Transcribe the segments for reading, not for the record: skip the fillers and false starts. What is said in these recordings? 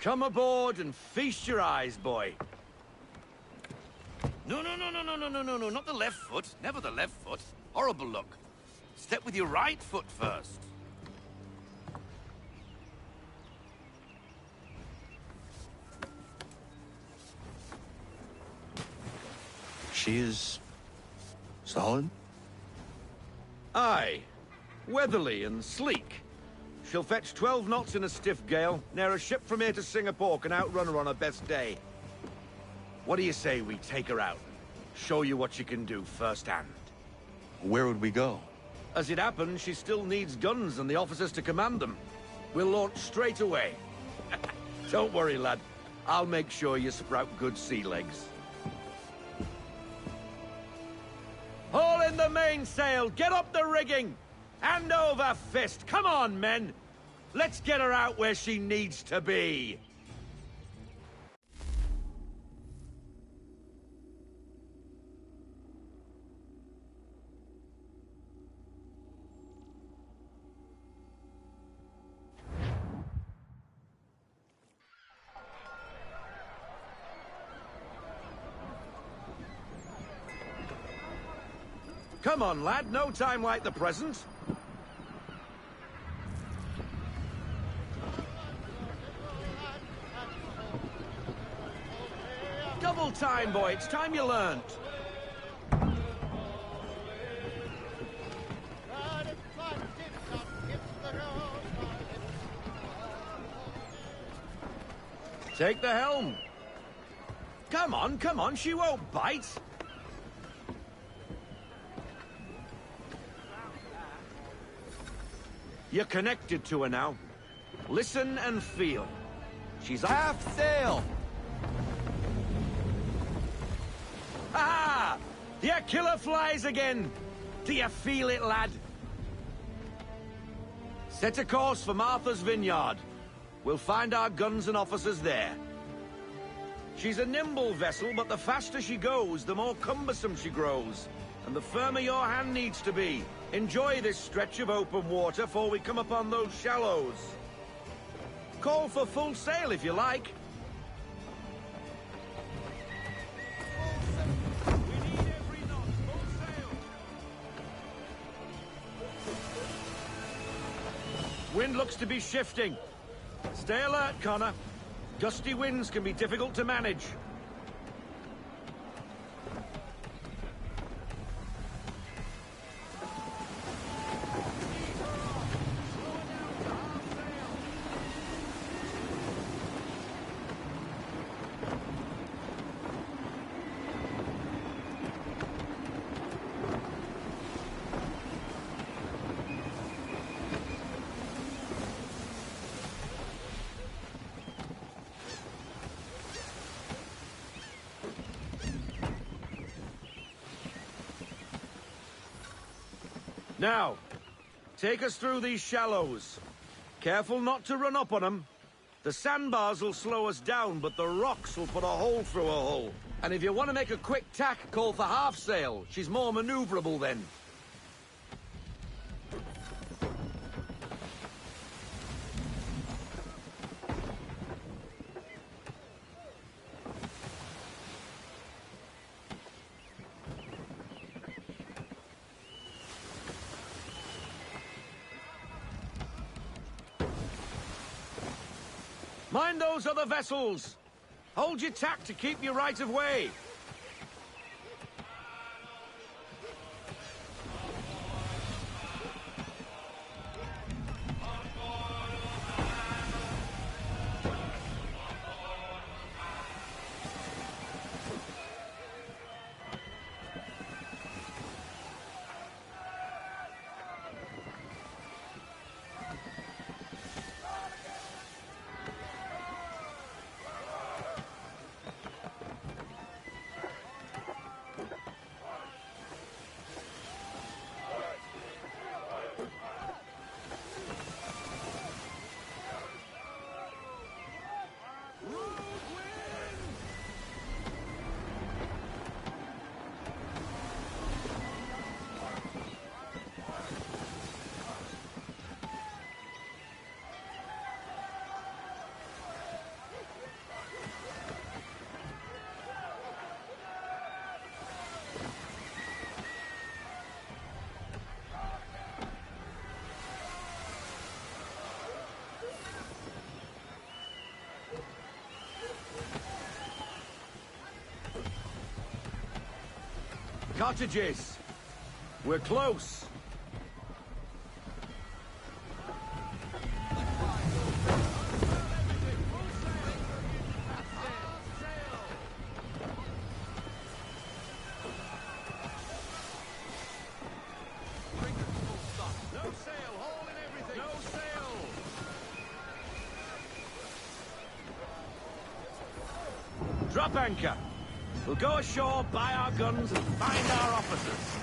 Come aboard and feast your eyes, boy. No, not the left foot. Never the left foot. Horrible look. Step with your right foot first. She is... solid? Aye. Weatherly and sleek. She'll fetch 12 knots in a stiff gale, ne'er a ship from here to Singapore can outrun her on her best day. What do you say we take her out? Show you what she can do firsthand. Where would we go? As it happens, she still needs guns and the officers to command them. We'll launch straight away. Don't worry, lad. I'll make sure you sprout good sea legs. Haul in the mainsail! Get up the rigging! Hand over fist! Come on, men! Let's get her out where she needs to be! Come on, lad. No time like the present. Double time, boy. It's time you learned. Take the helm. Come on. She won't bite. You're connected to her now. Listen and feel. She's half sail. Ah! The killer flies again. Do you feel it, lad? Set a course for Martha's Vineyard. We'll find our guns and officers there. She's a nimble vessel, but the faster she goes, the more cumbersome she grows. And the firmer your hand needs to be. Enjoy this stretch of open water before we come upon those shallows. Call for full sail if you like. We need every knot, full sail. Wind looks to be shifting. Stay alert, Connor. Gusty winds can be difficult to manage. Now, take us through these shallows. Careful not to run up on them. The sandbars will slow us down, but the rocks will put a hole through a hull. And if you want to make a quick tack, call for half sail. She's more maneuverable then. Mind those other vessels! Hold your tack to keep your right of way! cottages. We're close. Drop anchor. We'll go ashore, buy our guns, and find our officers.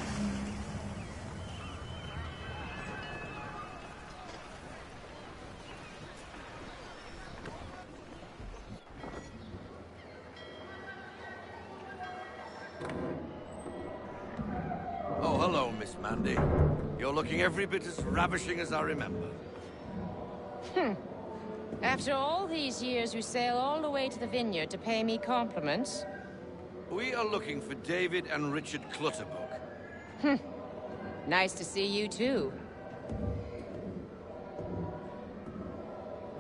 Oh, hello, Miss Mandy. You're looking every bit as ravishing as I remember. After all these years, you sail all the way to the vineyard to pay me compliments? We are looking for David and Richard Clutterbuck. Nice to see you, too.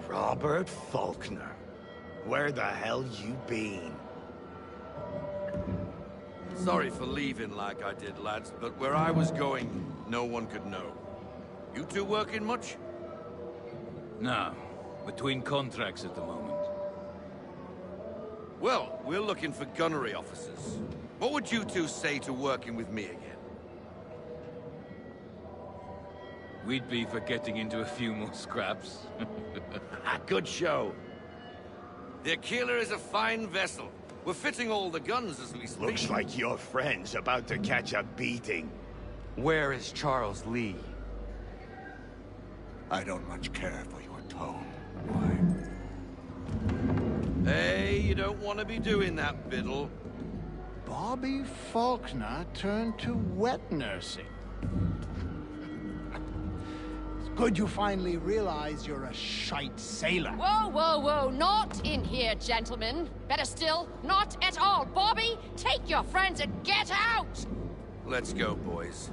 Robert Faulkner. Where the hell you been? Sorry for leaving like I did, lads, but where I was going, no one could know. You two working much? No. Between contracts at the moment. Well, we're looking for gunnery officers. What would you two say to working with me again? We'd be for getting into a few more scraps. Good show. The Aquila is a fine vessel. We're fitting all the guns as we speak. Looks like your friend's about to catch a beating. Where is Charles Lee? I don't much care for your tone. Why? Hey, you don't want to be doing that, Biddle. Bobby Faulkner turned to wet nursing. It's good you finally realize you're a shite sailor. Whoa, whoa, whoa, not in here, gentlemen. Better still, not at all. Bobby, take your friends and get out! Let's go, boys.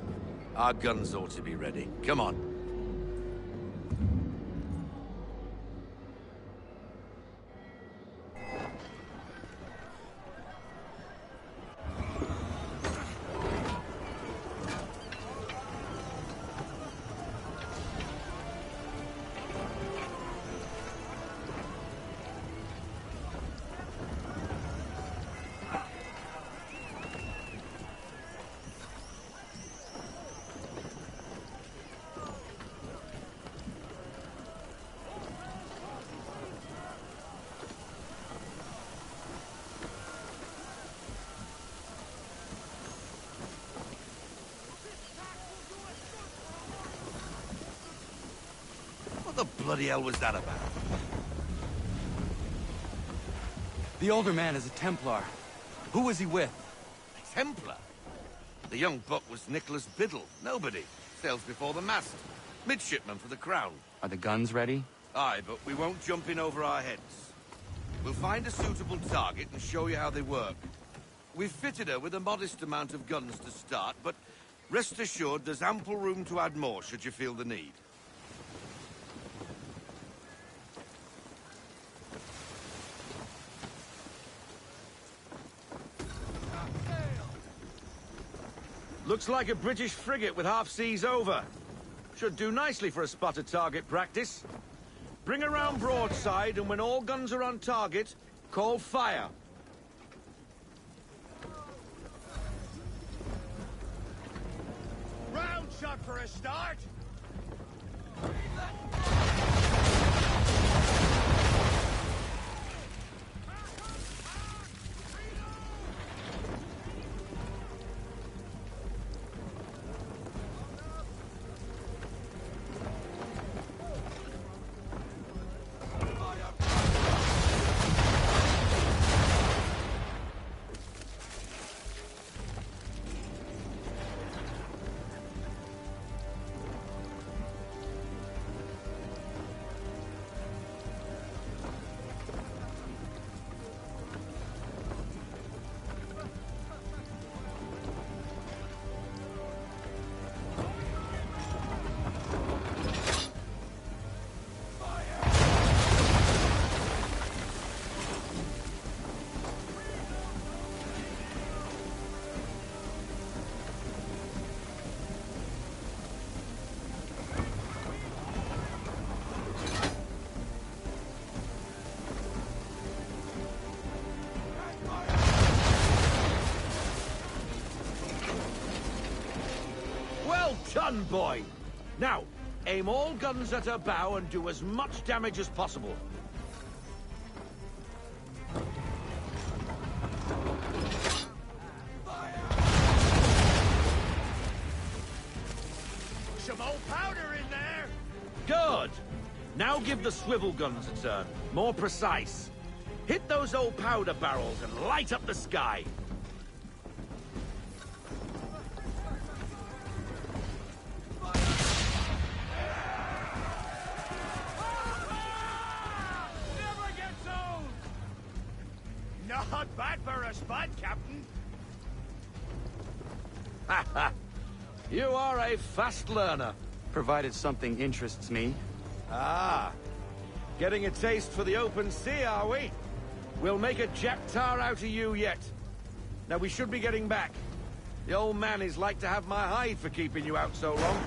Our guns ought to be ready. Come on. What the bloody hell was that about? The older man is a Templar. Who was he with? A Templar? The young buck was Nicholas Biddle. Nobody. Sails before the mast. Midshipman for the Crown. Are the guns ready? Aye, but we won't jump in over our heads. We'll find a suitable target and show you how they work. We've fitted her with a modest amount of guns to start, but rest assured there's ample room to add more should you feel the need. Looks like a British frigate with half seas over. Should do nicely for a spotted target practice. Bring around broadside, and when all guns are on target, call fire. Round shot for a start. done, boy! Now, aim all guns at her bow and do as much damage as possible. Some old powder in there! Good! Now give the swivel guns a turn. More precise. Hit those old powder barrels and light up the sky. Never gets old! Not bad for a spud, Captain. Ha ha! You are a fast learner. Provided something interests me. Ah. Getting a taste for the open sea, are we? We'll make a Japtar out of you yet. Now we should be getting back. The old man is like to have my hide for keeping you out so long.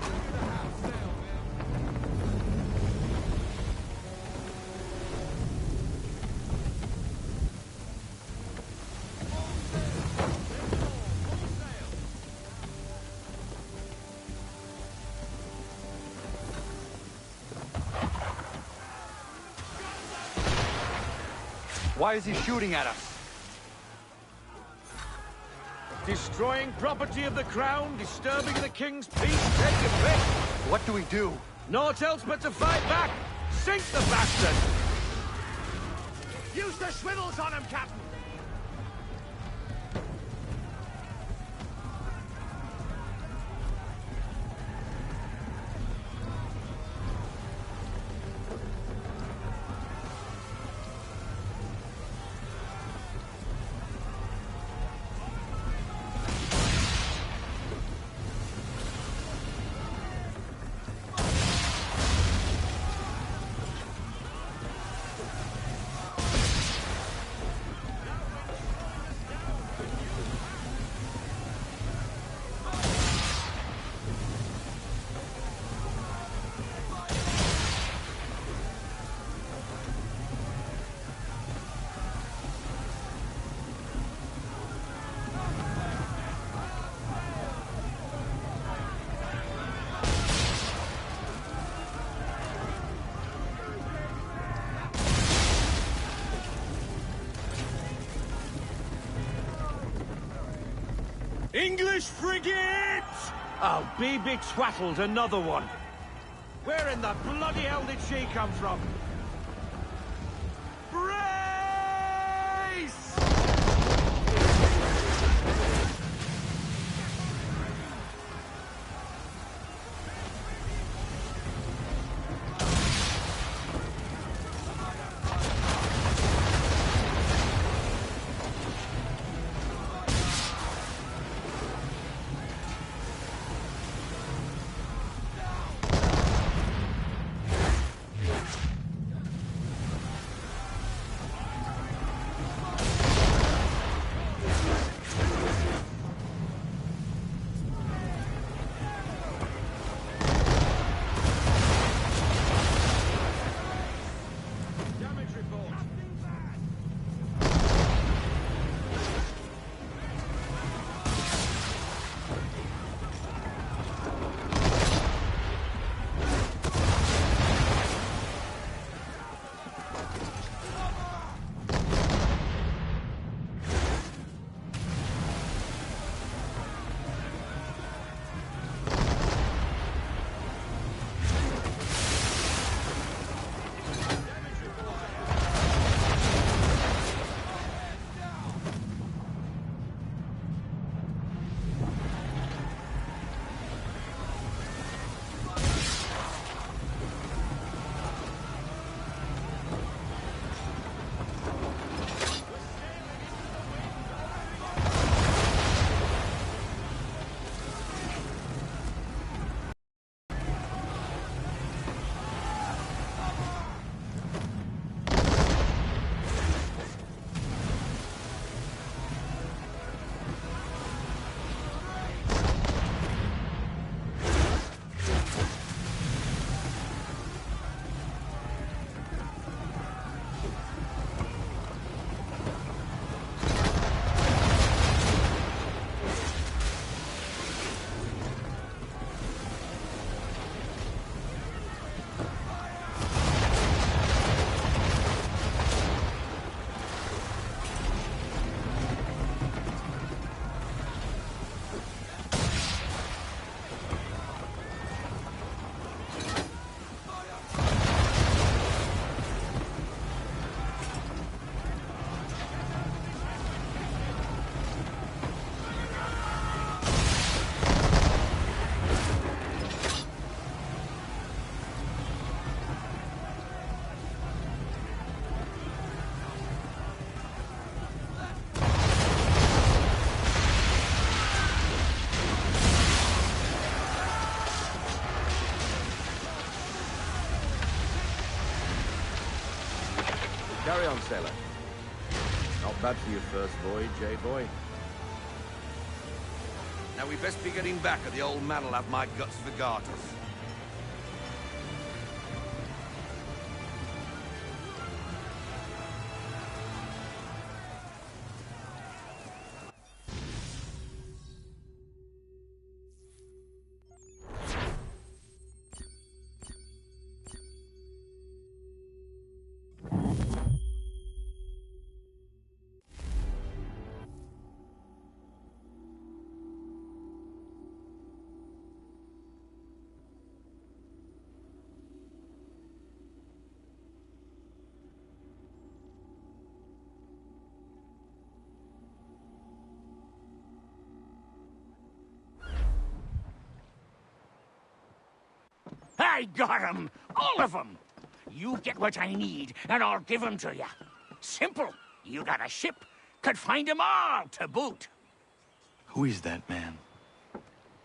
Why is he shooting at us? Destroying property of the crown, disturbing the king's peace, take your pick. What do we do? Naught else but to fight back. Sink the bastard! Use the swivels on him, Captain! English frigate! I'll be betwattled, another one. Where in the bloody hell did she come from? Brace! Carry on, sailor. Not bad for your first voyage, eh, boy? Now we best be getting back, or the old man'll have my guts for garters. I got 'em! All of 'em! You get what I need, and I'll give 'em to you. Simple. You got a ship, could find 'em all to boot. Who is that man?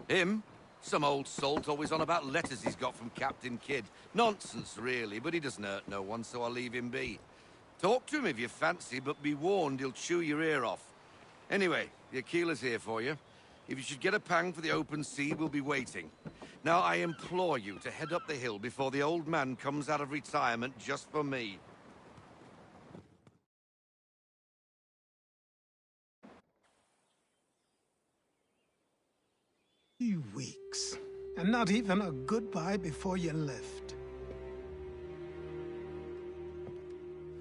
Him? Some old salt always on about letters he's got from Captain Kidd. Nonsense, really, but he doesn't hurt no one, so I'll leave him be. Talk to him if you fancy, but be warned he'll chew your ear off. Anyway, the Aquila's here for you. If you should get a pang for the open sea, we'll be waiting. Now, I implore you to head up the hill before the old man comes out of retirement just for me. 3 weeks, and not even a goodbye before you left.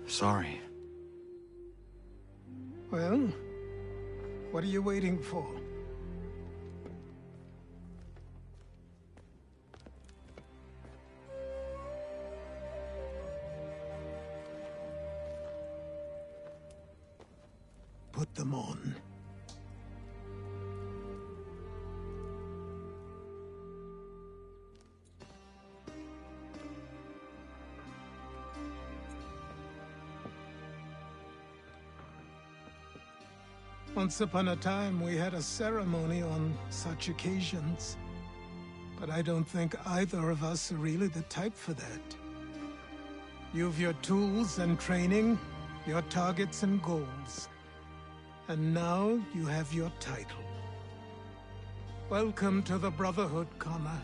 Sorry. Well, what are you waiting for? Put them on. Once upon a time, we had a ceremony on such occasions. But I don't think either of us are really the type for that. You've your tools and training, your targets and goals. And now you have your title. Welcome to the Brotherhood, Connor.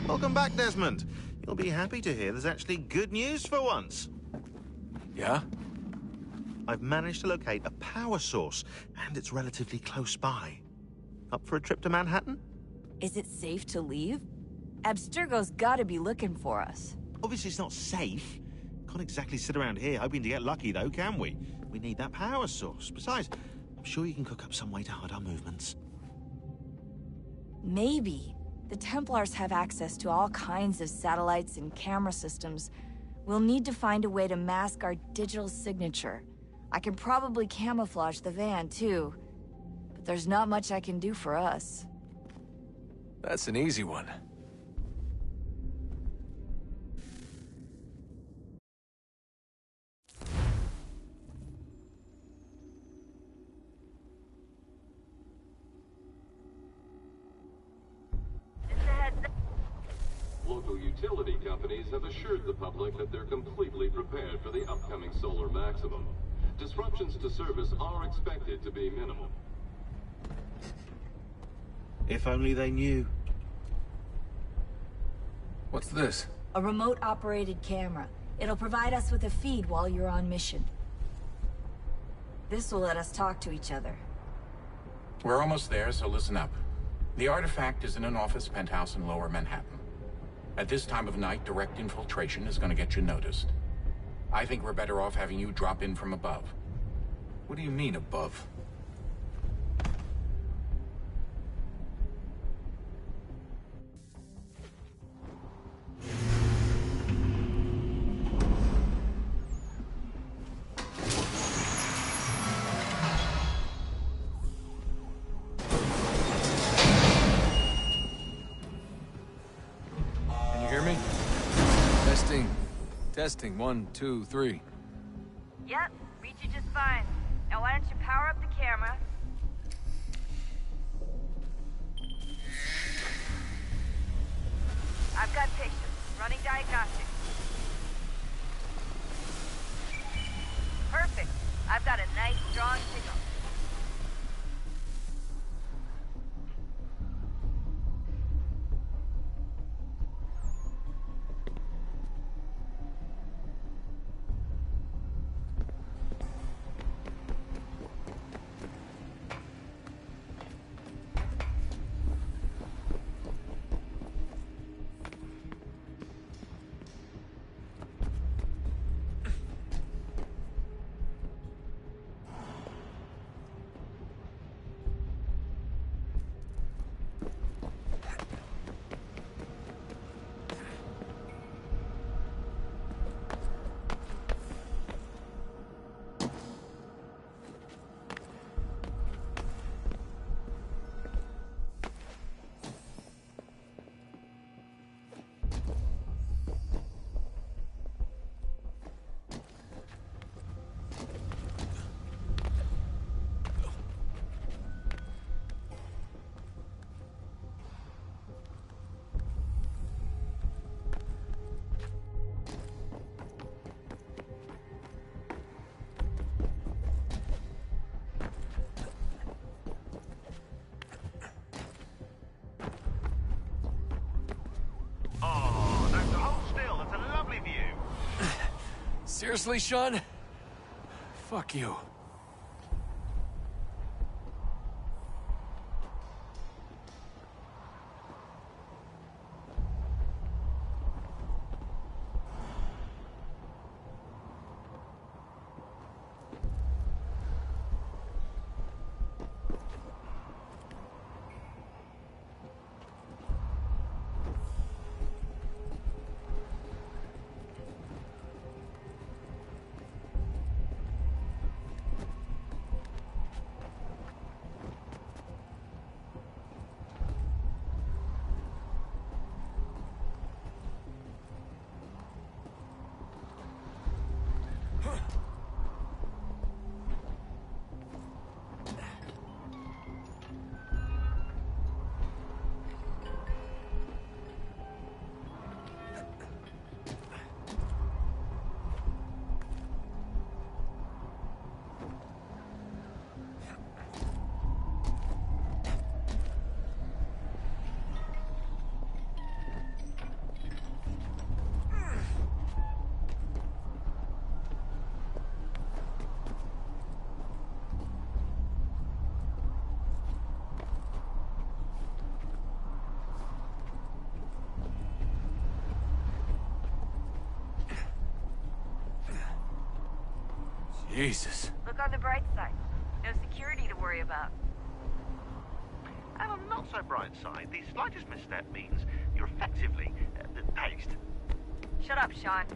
Welcome back, Desmond. You'll be happy to hear there's actually good news for once. Yeah? I've managed to locate a power source, and it's relatively close by. Up for a trip to Manhattan? Is it safe to leave? Abstergo's gotta be looking for us. Obviously it's not safe. Can't exactly sit around here hoping to get lucky, though, can we? We need that power source. Besides, I'm sure you can cook up some way to hide our movements. Maybe. The Templars have access to all kinds of satellites and camera systems. We'll need to find a way to mask our digital signature. I can probably camouflage the van, too. But there's not much I can do for us. That's an easy one. Local utility companies have assured the public that they're completely prepared for the upcoming solar maximum. Disruptions to service are expected to be minimal. If only they knew. What's this? A remote-operated camera. It'll provide us with a feed while you're on mission. This will let us talk to each other. We're almost there, so listen up. The artifact is in an office penthouse in Lower Manhattan. At this time of night, direct infiltration is going to get you noticed. I think we're better off having you drop in from above. What do you mean, above? Testing, 1, 2, 3. Yep, read you just fine. Now why don't you power up the camera? I've got pictures. Running diagnostics. Perfect. I've got a nice, strong signal. Seriously, Sean? Fuck you. Jesus. Look on the bright side. No security to worry about. And on the not so bright side, the slightest misstep means you're effectively paced. Shut up, Sean.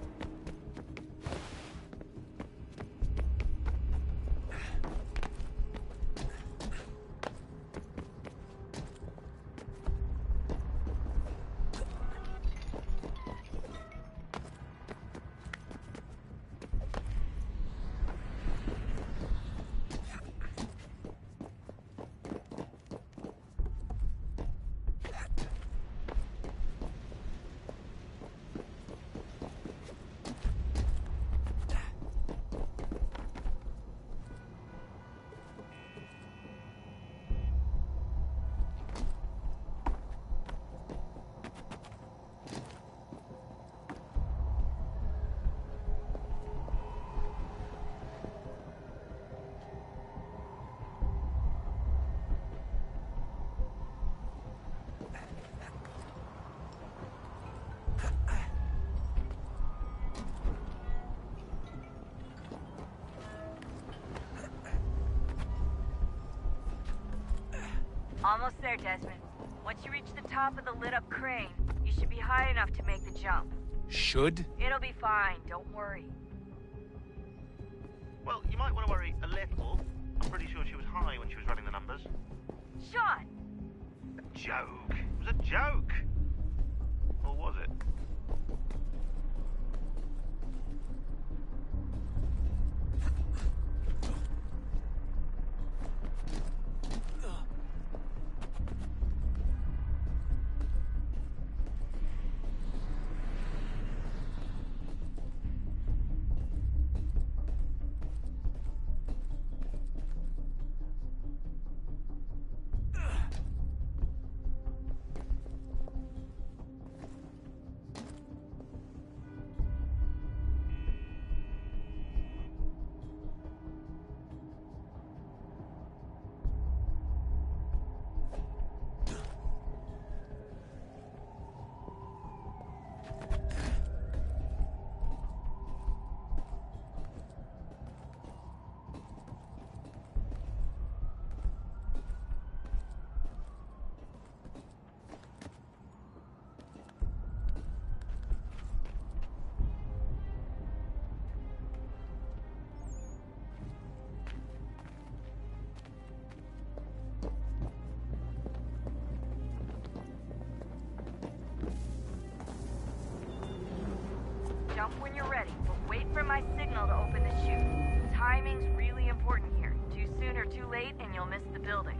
Almost there, Desmond. Once you reach the top of the lit-up crane, you should be high enough to make the jump. Should? It'll be fine, don't worry. Well, you might want to worry a little. I'm pretty sure she was high when she was running the numbers. Sean! A joke. It was a joke. Or was it? too late and you'll miss the building.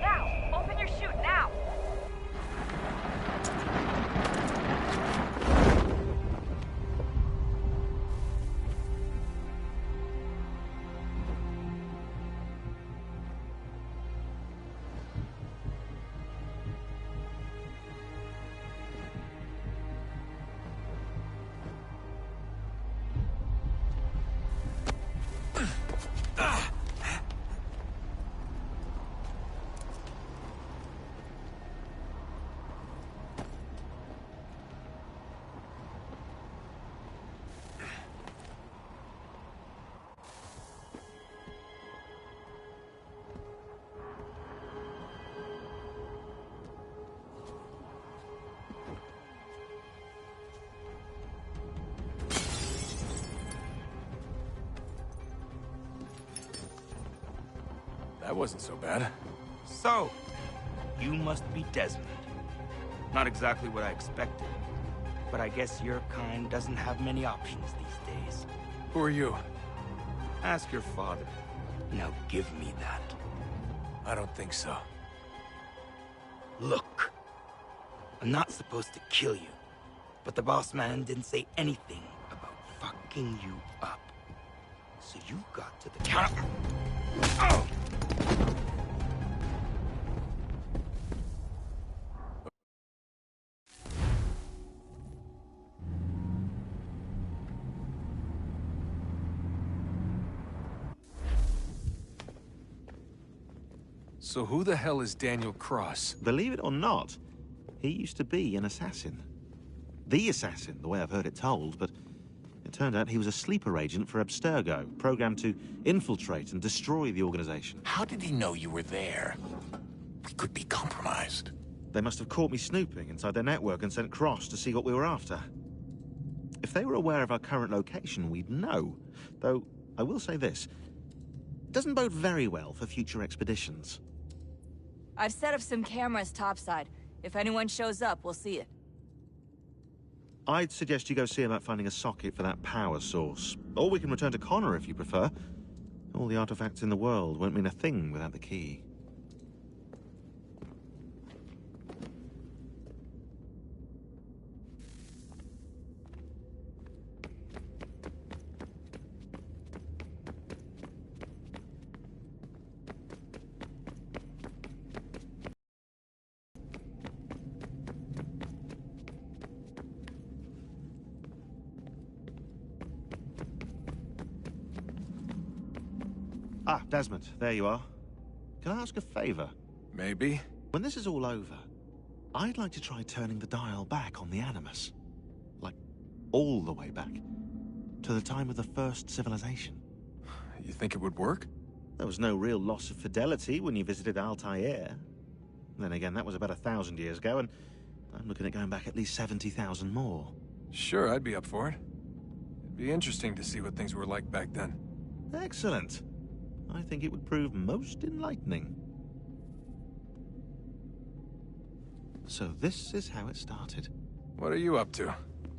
Now! Open your chute, now! That wasn't so bad. So, you must be Desmond. Not exactly what I expected, but I guess your kind doesn't have many options these days. Who are you? Ask your father. Now give me that. I don't think so. Look, I'm not supposed to kill you, but the boss man didn't say anything about fucking you up. So you got to the counter. Oh! So who the hell is Daniel Cross? Believe it or not, he used to be an assassin. The assassin, the way I've heard it told, but it turned out he was a sleeper agent for Abstergo, programmed to infiltrate and destroy the organization. How did he know you were there? We could be compromised. They must have caught me snooping inside their network and sent Cross to see what we were after. If they were aware of our current location, we'd know. Though, I will say this, it doesn't bode very well for future expeditions. I've set up some cameras topside. If anyone shows up, we'll see it. I'd suggest you go see about finding a socket for that power source. Or we can return to Connor if you prefer. All the artifacts in the world won't mean a thing without the key. Ah, Desmond, there you are. Can I ask a favor? Maybe. When this is all over, I'd like to try turning the dial back on the Animus. Like, all the way back. To the time of the first civilization. You think it would work? There was no real loss of fidelity when you visited Altair. Then again, that was about 1,000 years ago, and I'm looking at going back at least 70,000 more. Sure, I'd be up for it. It'd be interesting to see what things were like back then. Excellent. I think it would prove most enlightening. So this is how it started. What are you up to?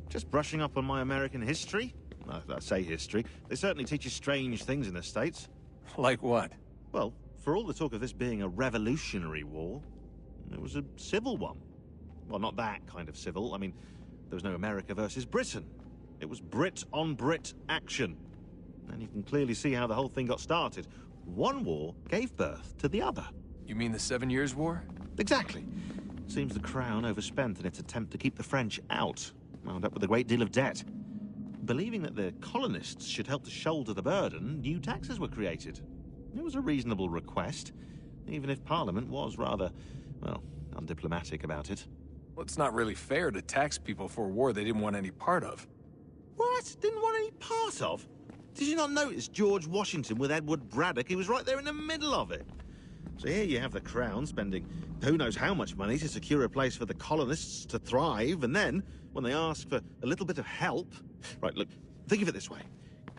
Just brushing up on my American history. I say history. They certainly teach you strange things in the States. Like what? Well, for all the talk of this being a revolutionary war, it was a civil one. Well, not that kind of civil. I mean, there was no America versus Britain. It was Brit on Brit action. And you can clearly see how the whole thing got started. One war gave birth to the other. You mean the 7 Years' War? Exactly. Seems the Crown overspent in its attempt to keep the French out, wound up with a great deal of debt. Believing that the colonists should help to shoulder the burden, new taxes were created. It was a reasonable request, even if Parliament was rather, well, undiplomatic about it. Well, it's not really fair to tax people for a war they didn't want any part of. What? Didn't want any part of? Did you not notice George Washington with Edward Braddock? He was right there in the middle of it. So here you have the Crown spending who knows how much money to secure a place for the colonists to thrive, and then, when they ask for a little bit of help... Right, look, think of it this way.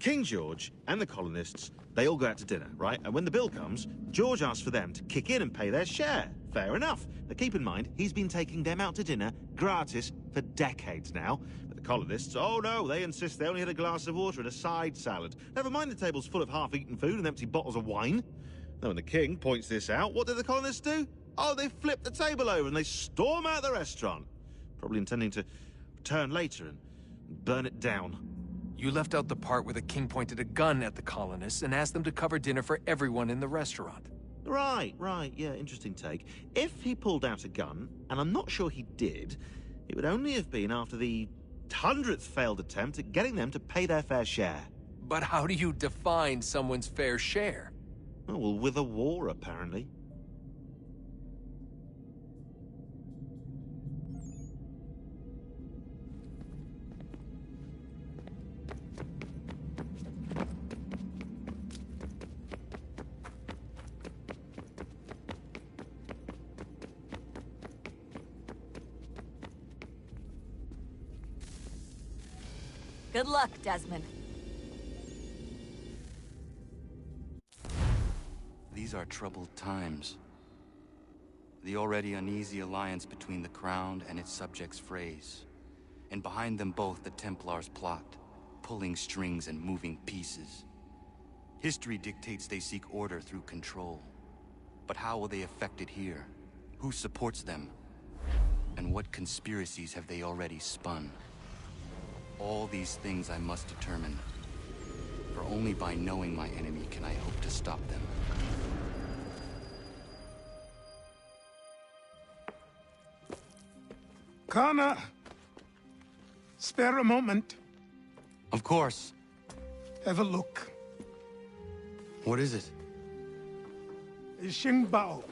King George and the colonists, they all go out to dinner, right? And when the bill comes, George asks for them to kick in and pay their share. Fair enough. But keep in mind, he's been taking them out to dinner gratis for decades now. But the colonists, oh no, they insist they only had a glass of water and a side salad. Never mind the table's full of half-eaten food and empty bottles of wine. Now, when the king points this out, what do the colonists do? Oh, they flip the table over and they storm out the restaurant. Probably intending to return later and burn it down. You left out the part where the king pointed a gun at the colonists and asked them to cover dinner for everyone in the restaurant. Right, yeah, interesting take. If he pulled out a gun, and I'm not sure he did, it would only have been after the 100th failed attempt at getting them to pay their fair share. But how do you define someone's fair share? Oh, well, with a war, apparently. Good luck, Desmond. These are troubled times. The already uneasy alliance between the Crown and its subjects frays. And behind them both the Templars plot, pulling strings and moving pieces. History dictates they seek order through control. But how will they affect it here? Who supports them? And what conspiracies have they already spun? All these things I must determine. For only by knowing my enemy can I hope to stop them. Connor! Spare a moment. Of course. Have a look. What is it? A Xingbao,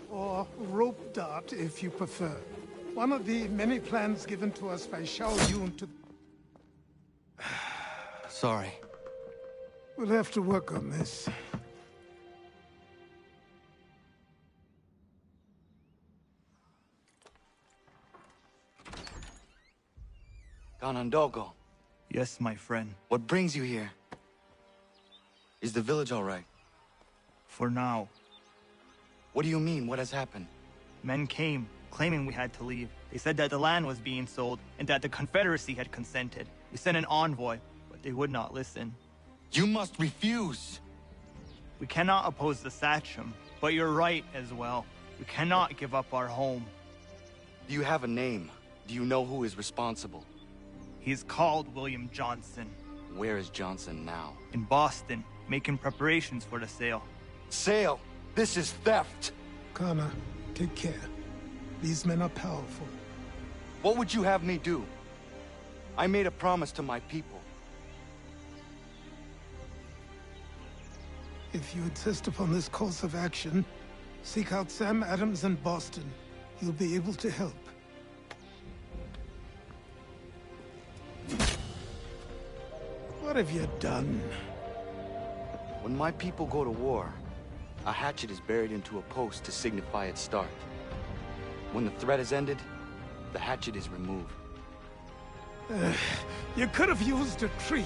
or rope dart if you prefer. One of the many plans given to us by Xiao Yun to... Sorry. We'll have to work on this. Ganondogo. Yes, my friend. What brings you here? Is the village all right? For now. What do you mean? What has happened? Men came, claiming we had to leave. They said that the land was being sold, and that the Confederacy had consented. We sent an envoy, but they would not listen. You must refuse! We cannot oppose the Sachem, but you're right as well. We cannot give up our home. Do you have a name? Do you know who is responsible? He's called William Johnson. Where is Johnson now? In Boston, making preparations for the sale. Sale? This is theft! Connor, take care. These men are powerful. What would you have me do? I made a promise to my people. If you insist upon this course of action, seek out Sam Adams in Boston. He'll be able to help. What have you done? When my people go to war, a hatchet is buried into a post to signify its start. When the threat is ended, the hatchet is removed. You could have used a tree.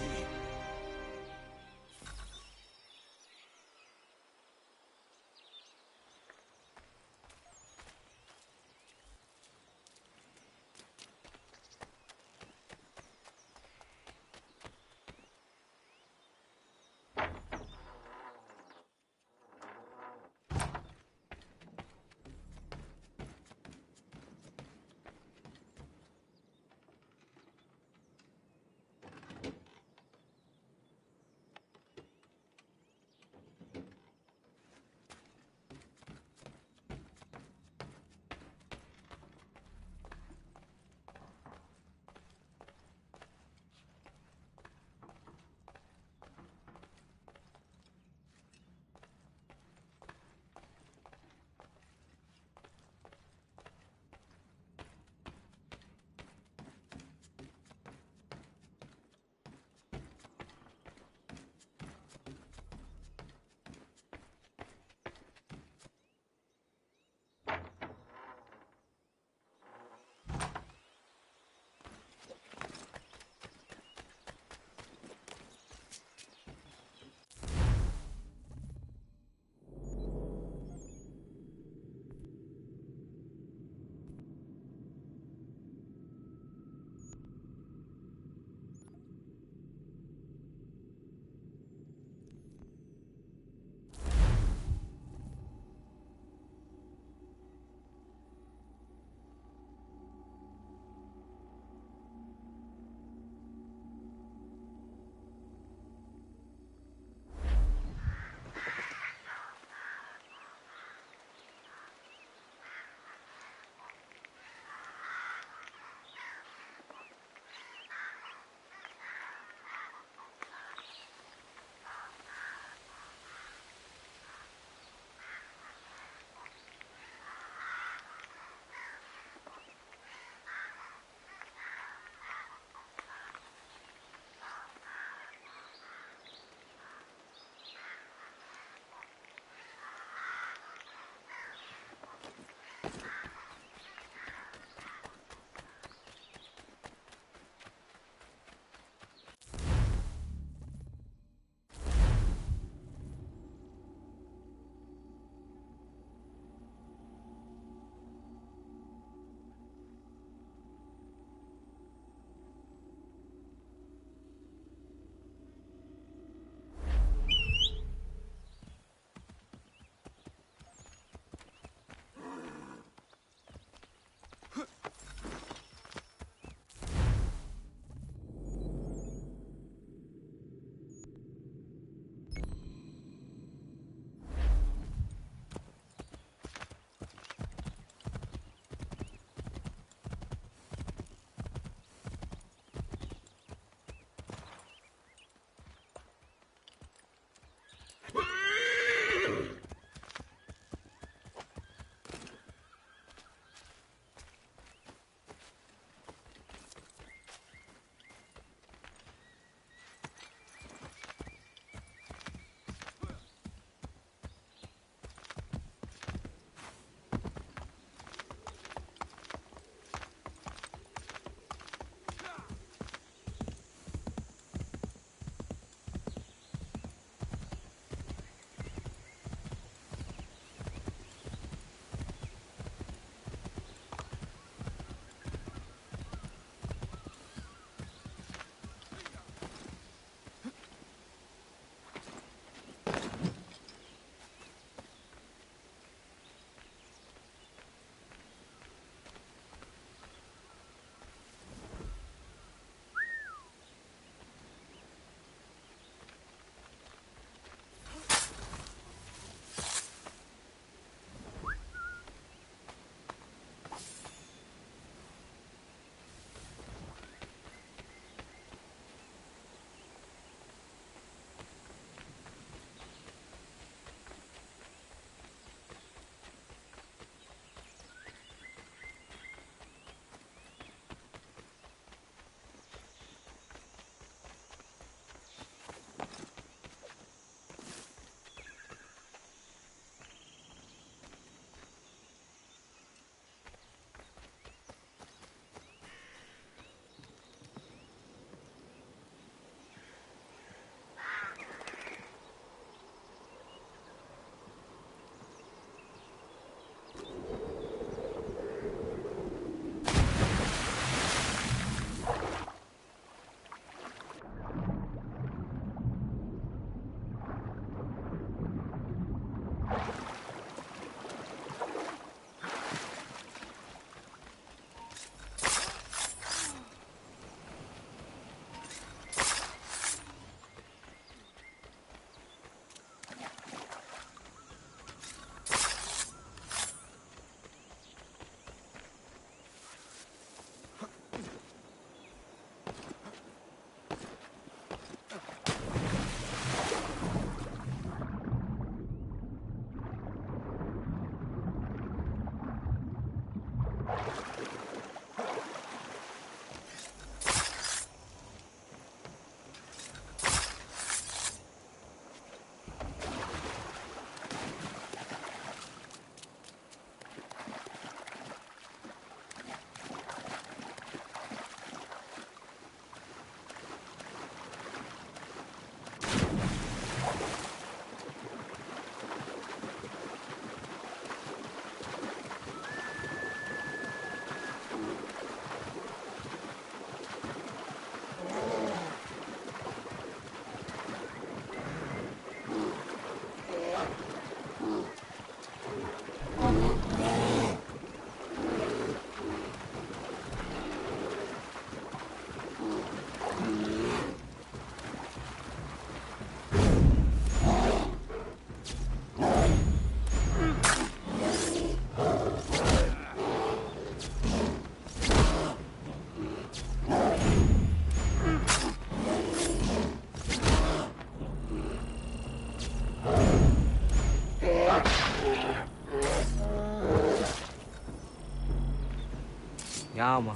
Yama.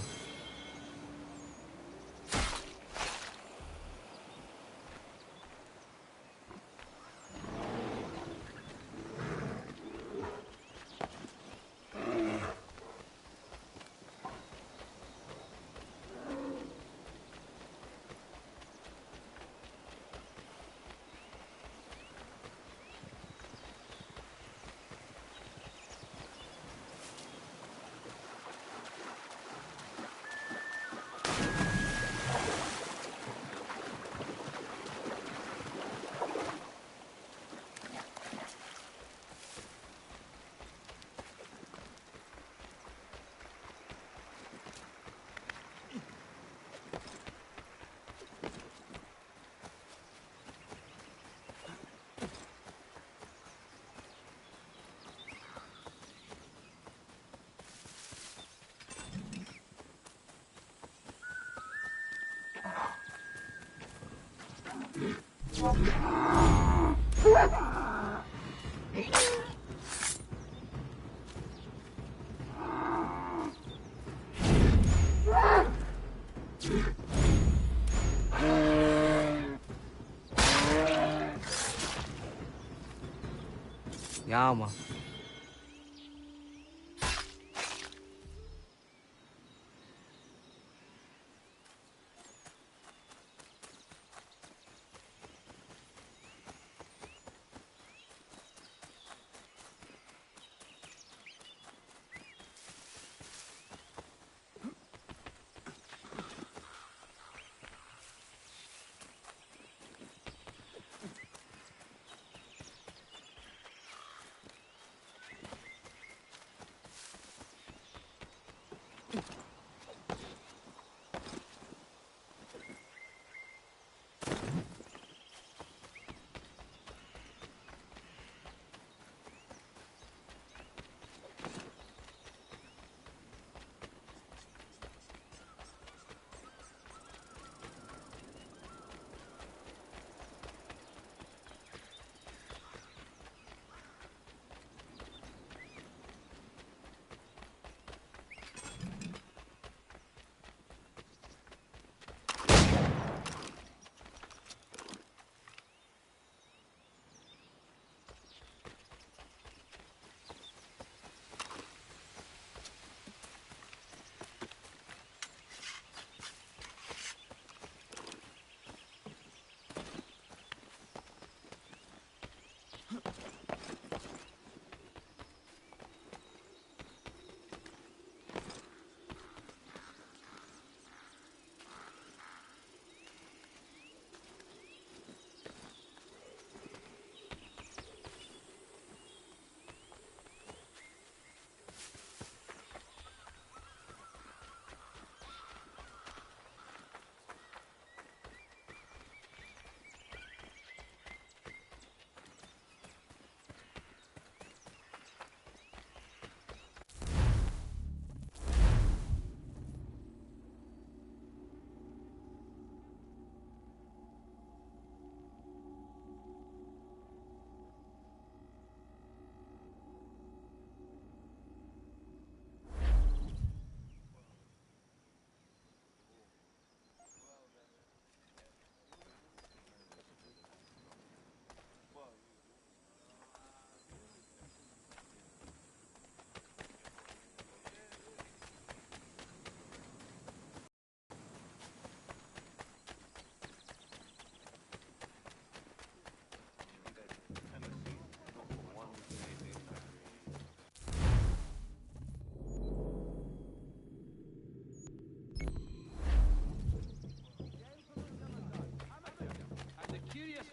Yama.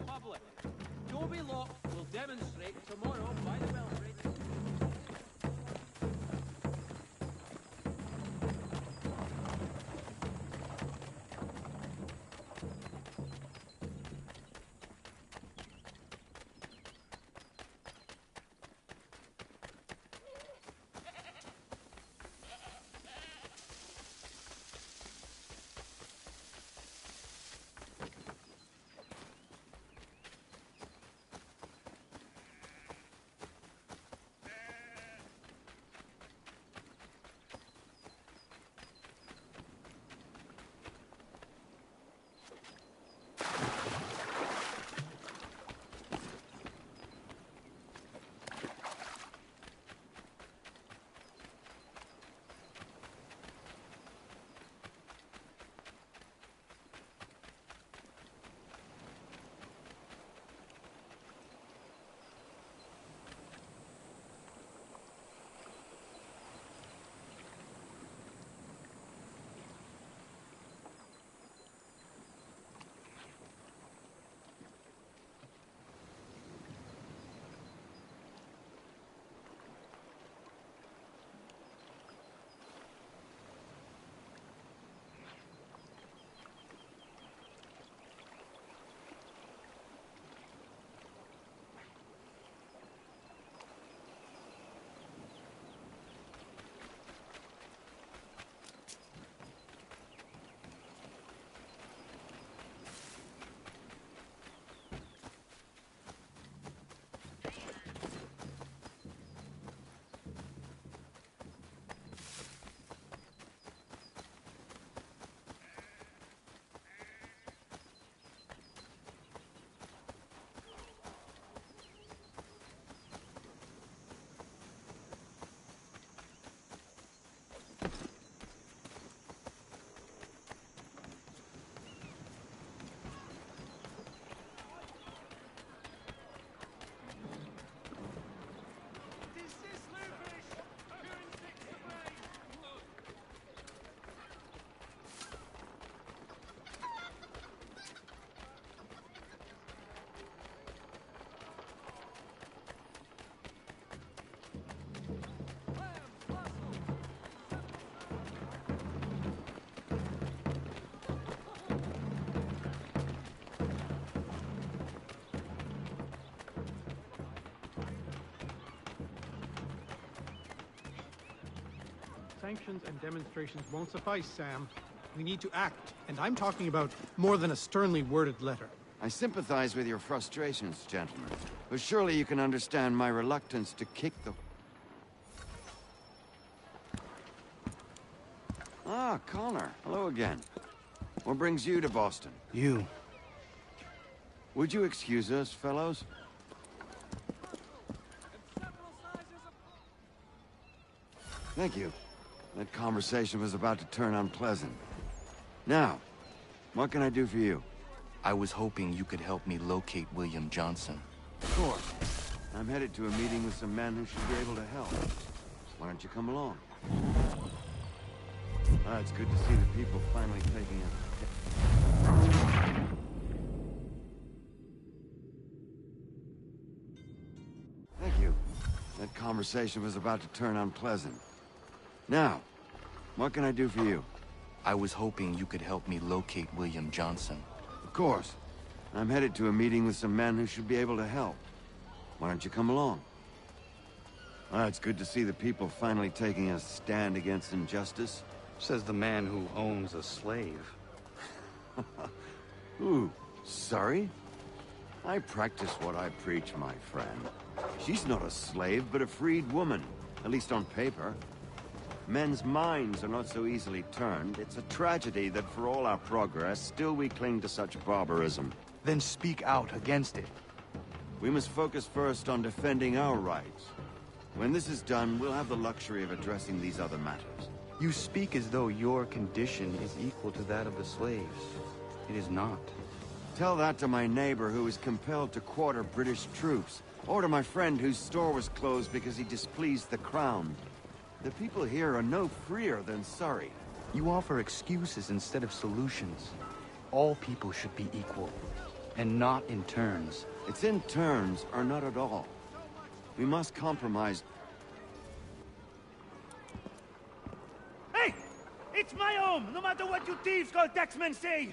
Public. Toby Locke will demonstrate tomorrow by the belfry. Sanctions and demonstrations won't suffice, Sam. We need to act, and I'm talking about more than a sternly worded letter. I sympathize with your frustrations, gentlemen. But surely you can understand my reluctance to kick the... Ah, Connor. Hello again. What brings you to Boston? You. Would you excuse us, fellows? Thank you. That conversation was about to turn unpleasant. Now, what can I do for you? I was hoping you could help me locate William Johnson. Of course. I'm headed to a meeting with some men who should be able to help. Why don't you come along? Ah, it's good to see the people finally taking it. Thank you. That conversation was about to turn unpleasant. Now, what can I do for you? I was hoping you could help me locate William Johnson. Of course. I'm headed to a meeting with some men who should be able to help. Why don't you come along? Ah, it's good to see the people finally taking a stand against injustice. Says the man who owns a slave. Ooh, sorry? I practice what I preach, my friend. She's not a slave, but a freed woman. At least on paper. Men's minds are not so easily turned. It's a tragedy that for all our progress, still we cling to such barbarism. Then speak out against it. We must focus first on defending our rights. When this is done, we'll have the luxury of addressing these other matters. You speak as though your condition is equal to that of the slaves. It is not. Tell that to my neighbor who was compelled to quarter British troops, or to my friend whose store was closed because he displeased the crown. The people here are no freer than Surrey. You offer excuses instead of solutions. All people should be equal, and not in turns. It's in turns, or not at all. We must compromise. Hey! It's my home, no matter what you thieves called taxmen say!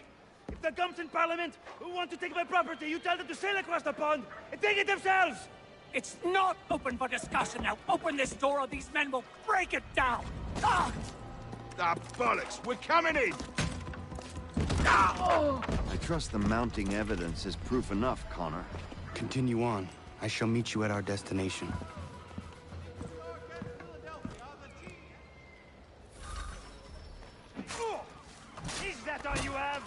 If the gumps in Parliament who want to take my property, you tell them to sail across the pond and take it themselves! It's not open for discussion now. Open this door or these men will break it down. Ah! Ah, bollocks! We're coming in! I trust the mounting evidence is proof enough, Connor. Continue on. I shall meet you at our destination. Is that all you have?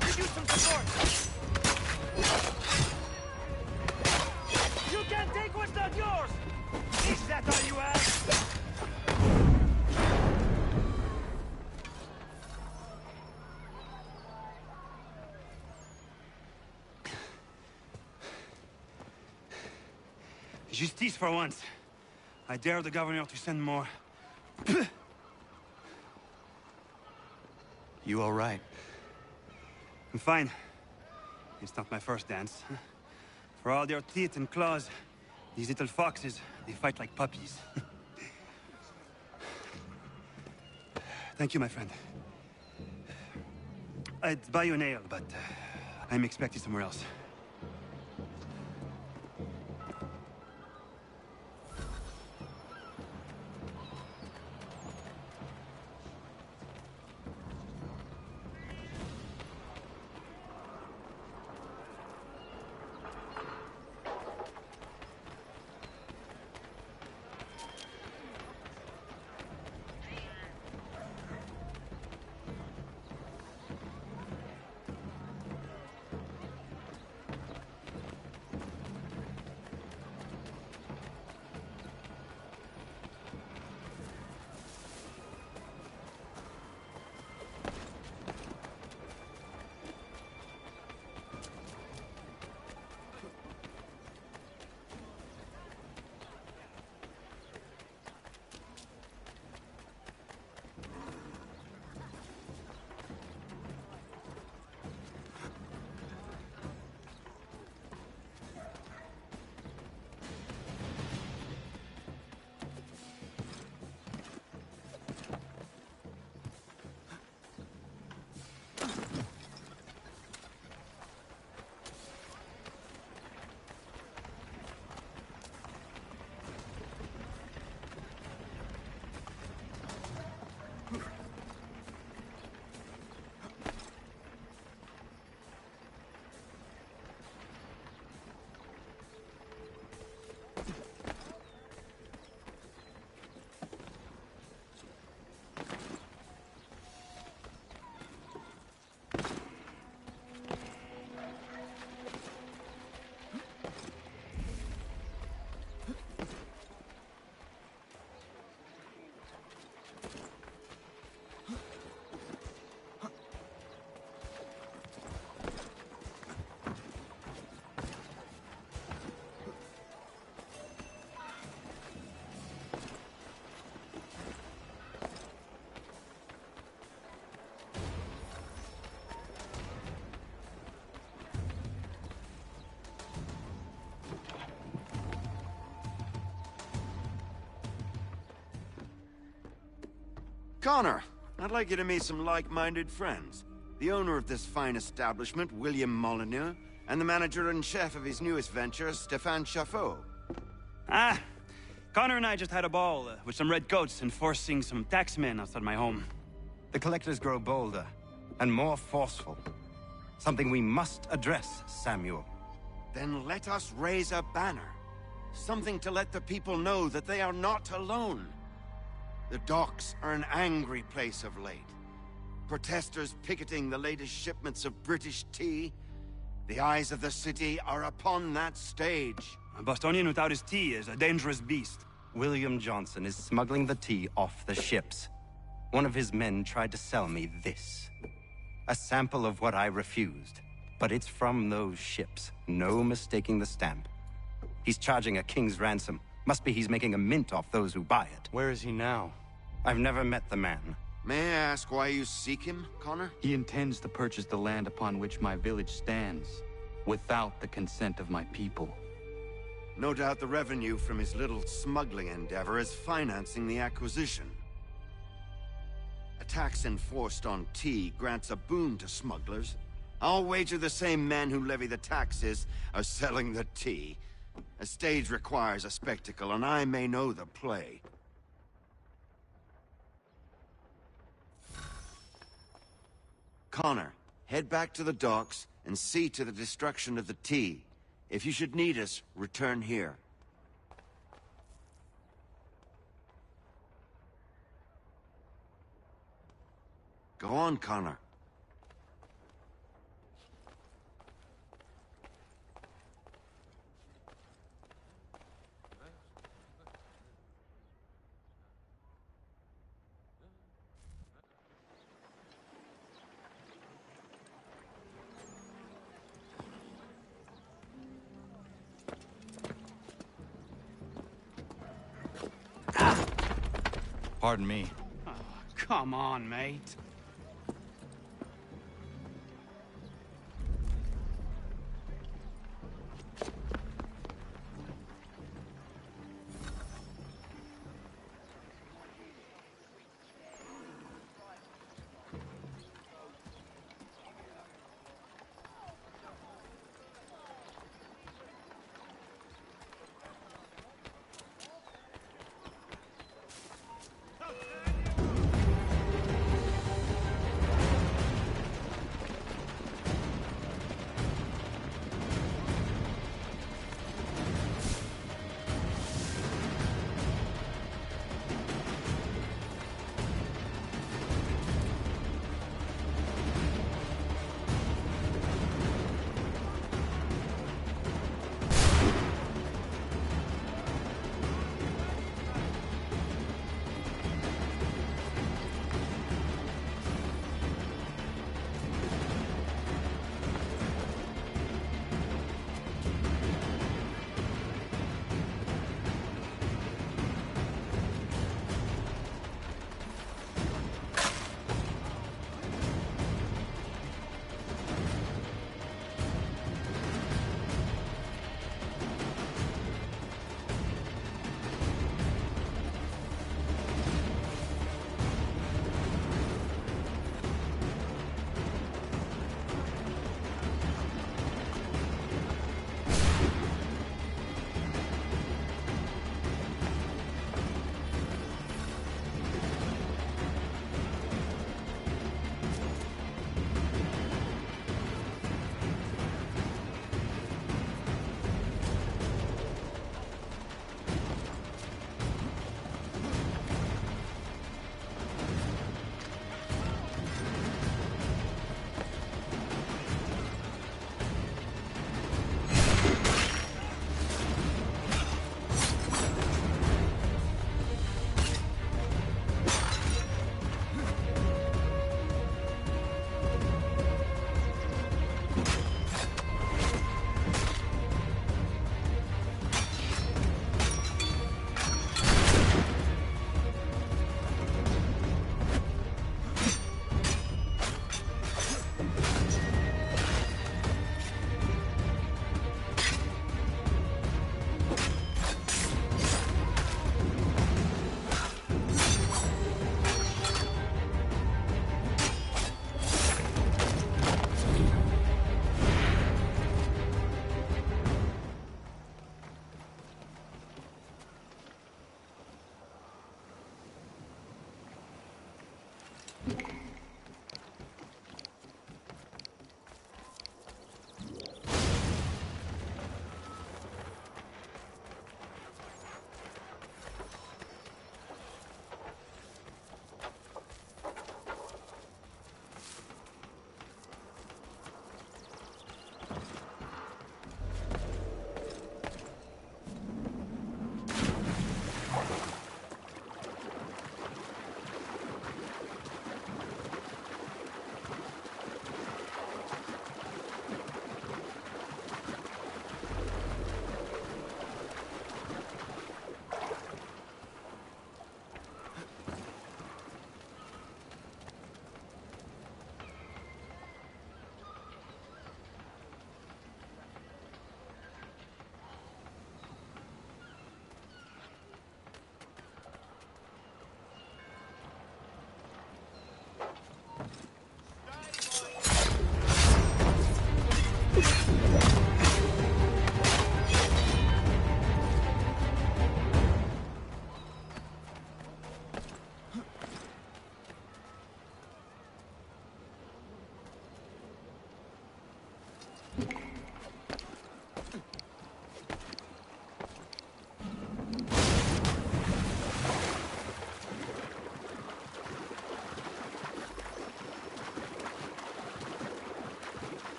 Give you some support! You can't take what's not yours! Is that all you have? Justice for once. I dare the governor to send more. You all right? I'm fine. It's not my first dance. For all their teeth and claws, these little foxes, they fight like puppies. Thank you, my friend. I'd buy you an ale, but I'm expected somewhere else. Connor, I'd like you to meet some like-minded friends. The owner of this fine establishment, William Molyneux, and the manager and chef of his newest venture, Stéphane Chaffeau. Ah, Connor and I just had a ball with some red coats enforcing some taxmen outside my home. The collectors grow bolder and more forceful. Something we must address, Samuel. Then let us raise a banner. Something to let the people know that they are not alone. The docks are an angry place of late. Protesters picketing the latest shipments of British tea. The eyes of the city are upon that stage. A Bostonian without his tea is a dangerous beast. William Johnson is smuggling the tea off the ships. One of his men tried to sell me this. A sample of what I refused. But it's from those ships. No mistaking the stamp. He's charging a king's ransom. Must be he's making a mint off those who buy it. Where is he now? I've never met the man. May I ask why you seek him, Connor? He intends to purchase the land upon which my village stands, without the consent of my people. No doubt the revenue from his little smuggling endeavor is financing the acquisition. A tax enforced on tea grants a boon to smugglers. I'll wager the same men who levy the taxes are selling the tea. A stage requires a spectacle, and I may know the play. Connor, head back to the docks and see to the destruction of the tea. If you should need us, return here. Go on, Connor. Pardon me. Oh, come on, mate.